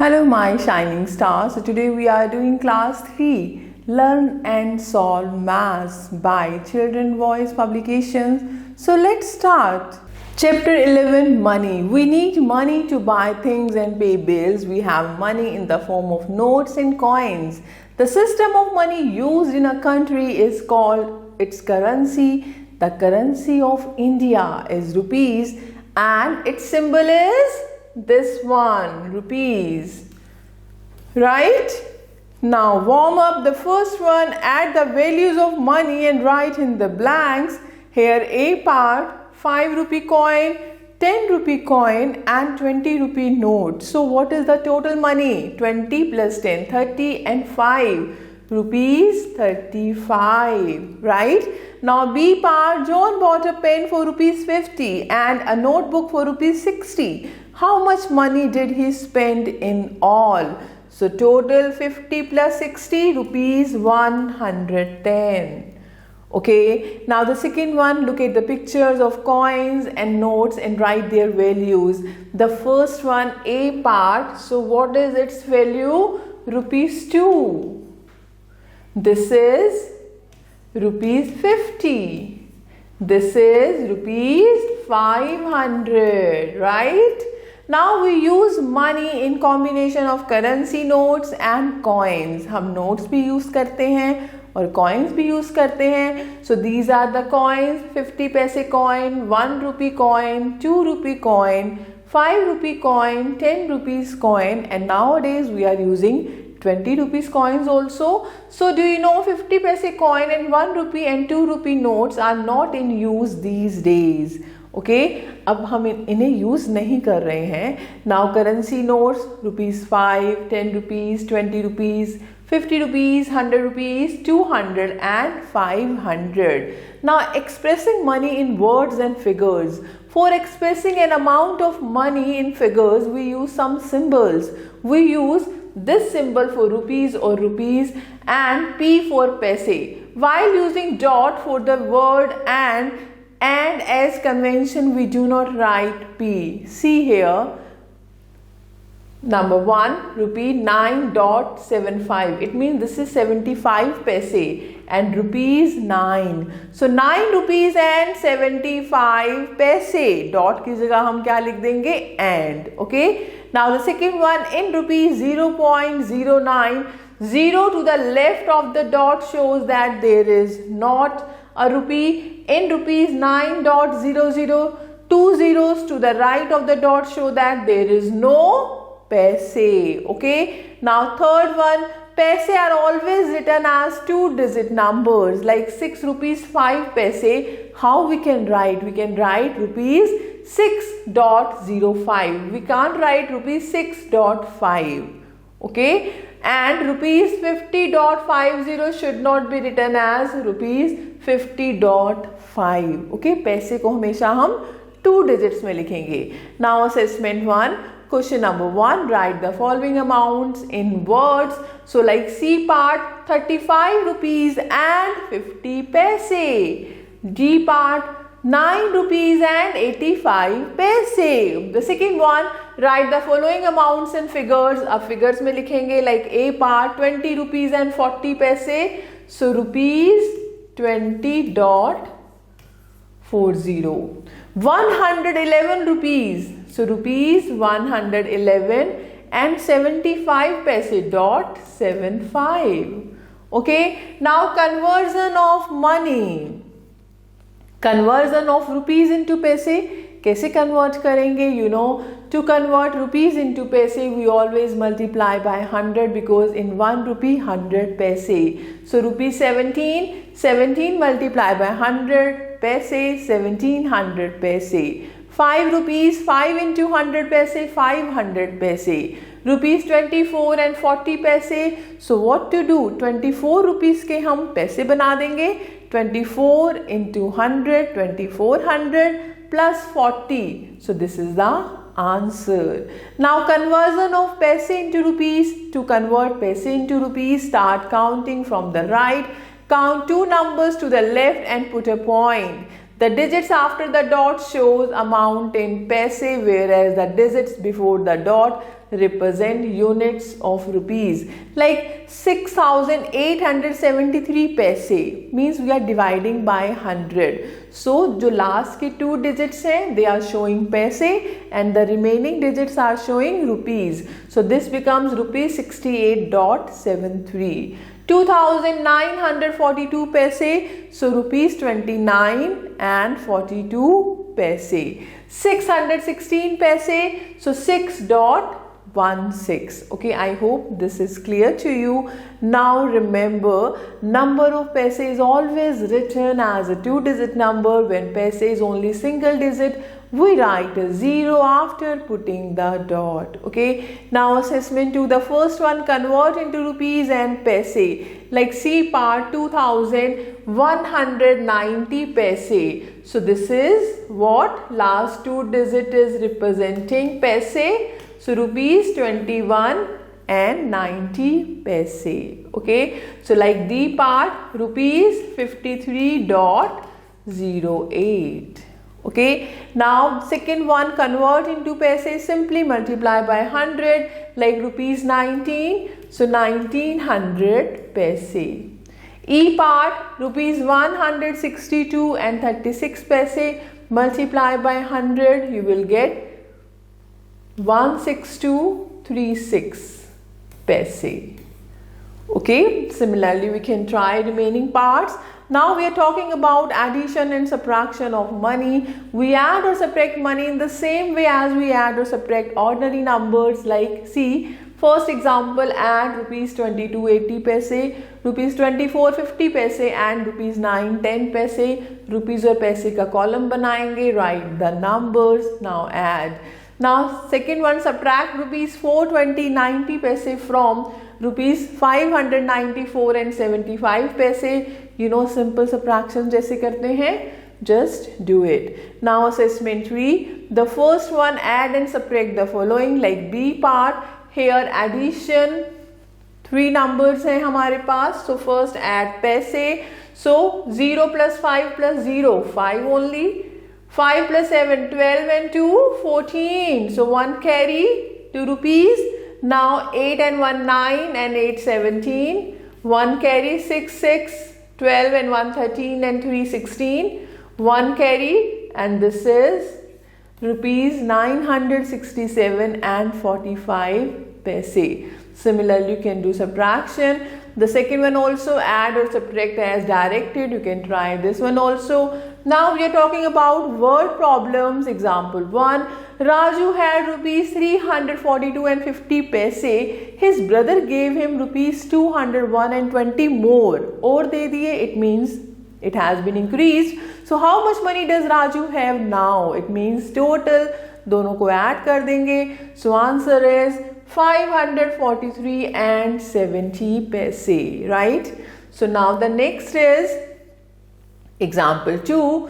Hello my shining stars. So today we are doing class 3 Learn and Solve Maths by Children Voice Publications. So let's start. Chapter 11 Money. We need money to buy things and pay bills. We have money in the form of notes and coins. The system of money used in a country is called its currency. The currency of India is rupees and its symbol is this one, rupees. Right? Now warm up the first one, add the values of money and write in the blanks. Here A part, 5 rupee coin, 10 rupee coin and 20 rupee note. So what is the total money? 20 plus 10, 30 and 5. Rupees 35, right? Now B part, John bought a pen for rupees 50 and a notebook for rupees 60. How much money did he spend in all? So total 50 plus 60, rupees 110. Okay, now the second one, look at the pictures of coins and notes and write their values. The first one, A part, so what is its value? Rupees 2. This is rupees 50. This is rupees 500, right? Now we use money in combination of currency notes and coins. हम notes भी use करते हैं और coins भी use करते हैं. So these are the coins: 50 पैसे coin, 1 rupee coin, 2 rupee coin, 5 rupee coin, 10 rupees coin, and nowadays we are using 20 rupees coins also. So do you know 50 paise coin and 1 rupee and 2 rupee notes are not in use these days. Okay, अब हम इन्हें use नहीं कर रहे हैं. Now currency notes, rupees 5, 10 rupees, 20 rupees, 50 rupees, 100 rupees, 200 and 500. Now expressing money in words and figures. For expressing an amount of money in figures, we use some symbols. We use this symbol for rupees or rupees and P for paise, while using dot for the word and as convention we do not write P. See here, number 1, rupee 9.75. It means this is 75 paise and rupees 9. So 9 rupees and 75 paise. Dot की जगह हम क्या लिख देंगे? And. Okay. Now the second one, in rupees 0.09. 0 to the left of the dot shows that there is not a rupee. In rupees 9.00. 2 zeros to the right of the dot show that there is no paise. Okay. Now third one, paise are always written as 2-digit numbers like 6 rupees 5 paise. How we can write? We can write rupees 6.05. We can't write rupees 6.5. Okay. And rupees 50.50 should not be written as rupees 50.5. Okay. पैसे को हमेशा हम 2 digits में लिखेंगे. Now assessment 1. Question number 1. Write the following amounts in words. So like C part, 35 rupees and 50 paise. D part, 9 rupees and 85 paise. The second one, write the following amounts in figures. अब figures में लिखेंगे like A part, 20 rupees and 40 paise. So rupees 20.40. 111 rupees. So rupees 111 and 75 paise dot 75. Okay. Now conversion of money. Conversion of rupees into paise. कैसे convert करेंगे? You know, to convert rupees into paise, we always multiply by 100 because in 1 rupee 100 paise. So rupees 17 multiply by 100 paise, 1700 paise. 5 rupees, 5 into 100 paise, 500 paise. Rupees 24 and 40 paise. So what to do? 24 rupees के हम पैसे बना देंगे. 24 into 100, 2400 plus 40. So this is the answer. Now conversion of paise into rupees. To convert paise into rupees, start counting from the right. Count 2 numbers to the left and put a point. The digits after the dot shows amount in paise, whereas the digits before the dot represent units of rupees. Like 6,873 paise means we are dividing by 100. So जो last के 2 digits हैं they are showing paise and the remaining digits are showing rupees. So this becomes rupees 68.73. 2,942 paise, so rupees 29 and 42 paise. 616 paise, so 6.16. Okay, I hope this is clear to you. Now remember, number of paise is always written as a 2-digit number. When paise is only single digit, we write a 0 after putting the dot. Okay, now assessment 2. The first one, convert into rupees and paise. Like C part, 2,190 paise. So this is what last 2 digit is representing paise. So rupees 21 and 90 paise. Okay, so like D part, rupees 53.08. Okay, now second one, convert into paise, simply multiply by 100, like rupees 19, so 1900 paise. E part, rupees 162 and 36 paise, multiply by 100, you will get 16236 paise. Okay, similarly we can try remaining parts. Now we are talking about addition and subtraction of money. We add or subtract money in the same way as we add or subtract ordinary numbers. Like see, first example, add rupees 22.80 paise, rupees 24.50 paise and rupees 9.10 paise. Rupees और पैसे का column बनाएंगे, write the numbers, now add. Now second one, subtract rupees 420.90 paise from rupees 594 and 75 paise. You know, simple subtraction जैसे करते हैं, just do it. Now assessment 3. The first one, add and subtract the following. Like B part, here addition, 3 numbers हैं हमारे पास. So first add paise. So 0 plus 5 plus 0, 5 only. 5 plus 7, 12 and 2, 14. So 1 carry, 2 rupees. Now 8 and 1, 9 and 8, 17. 1 carry, 6, 6. 12 and 1, 13 and 3, 16. 1 carry, and this is rupees 967 and 45 paise. Similarly, you can do subtraction. The second one also, add or subtract as directed. You can try this one also. Now we are talking about word problems. Example 1. Raju had rupees 342 and 50 paise. His brother gave him rupees 201 and 20 more. Or de diye, it means it has been increased. So how much money does Raju have now? It means total. दोनों को add कर देंगे. So answer is 543 and 70 paise, right? So now the next is example 2.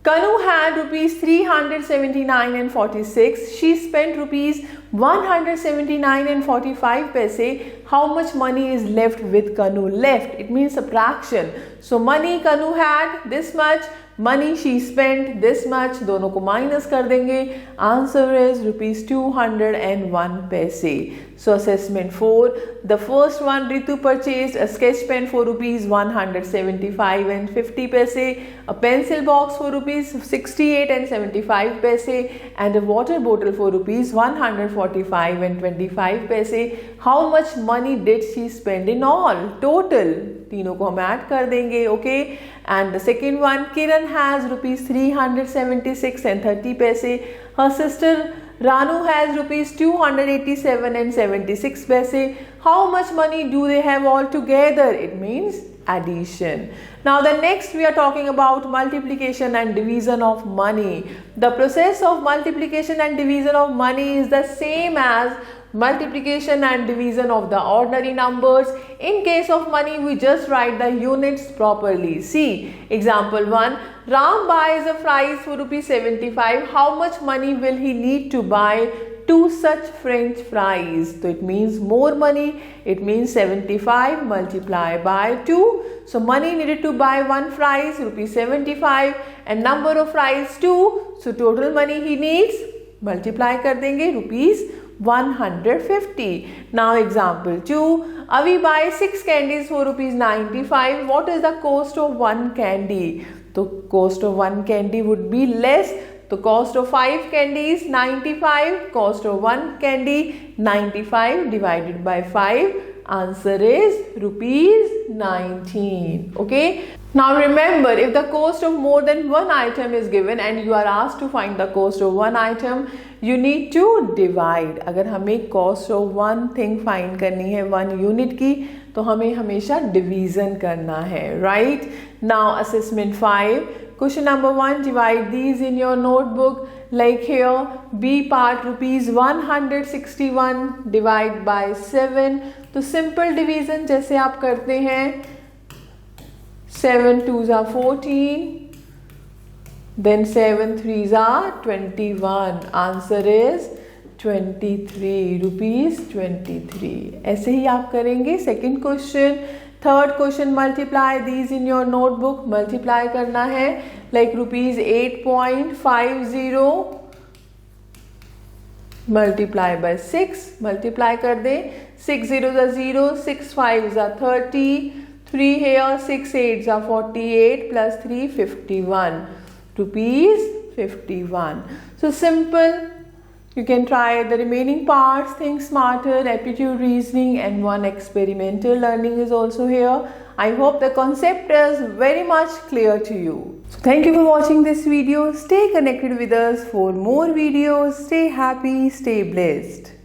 Kanu had rupees 379 and 46. She spent rupees 179 and 45 paise. How much money is left with Kanu? Left, it means subtraction. So money Kanu had this much, money she spent this much. दोनों को minus कर देंगे. Answer is rupees 201 paise. So assessment 4. The first one, Ritu purchased a sketch pen for rupees 175 and 50 paise, a pencil box for rupees 68 and 75 paise, and a water bottle for rupees 145 and 25 paise. How much money did she spend in all? Total. तीनों को हम add कर देंगे. Okay. And the second one, Kiran has rupees 376 and 30 paise. Her sister Ranu has rupees 287 and 76 paise. How much money do they have all together? It means addition. Now the next we are talking about multiplication and division of money. The process of multiplication and division of money is the same as multiplication and division of the ordinary numbers. In case of money, we just write the units properly. See, example 1. Ram buys a fries for rupees 75. How much money will he need to buy 2 such French fries? So it means more money. It means 75 multiplied by 2. So money needed to buy 1 fries, rupees 75, and number of fries 2. So total money he needs, multiply कर देंगे, rupees 150. Now example 2. Avi buys 6 candies for rupees 95. What is the cost of one candy? The cost of one candy would be less. The cost of 5 candies 95. Cost of one candy 95 divided by 5. Answer is rupees 19. Okay. Now remember, if the cost of more than one item is given and you are asked to find the cost of one item, you need to divide. अगर हमें cost of one thing find करनी है one unit की, तो हमें हमेशा division करना है, right? Now assessment 5. Question number 1. Divide these in your notebook. Like here, B part rupees 161 divide by 7. तो simple division जैसे आप करते हैं, 7 2s are 14, then 7 3s are 21. Answer is 23 rupees 23. ऐसे ही आप करेंगे. Second question. Third question, multiply these in your notebook. Multiply करना है, like rupees 8.50 multiply by 6. Multiply कर दें. 6 zeros are 0, 6 5s are 30, 3 here, 6 8s are 48 plus 3 51 rupees 51. So simple. You can try the remaining parts. Think smarter, aptitude reasoning, and one experimental learning is also here. I hope the concept is very much clear to you. So thank you for watching this video. Stay connected with us for more videos. Stay happy, stay blessed.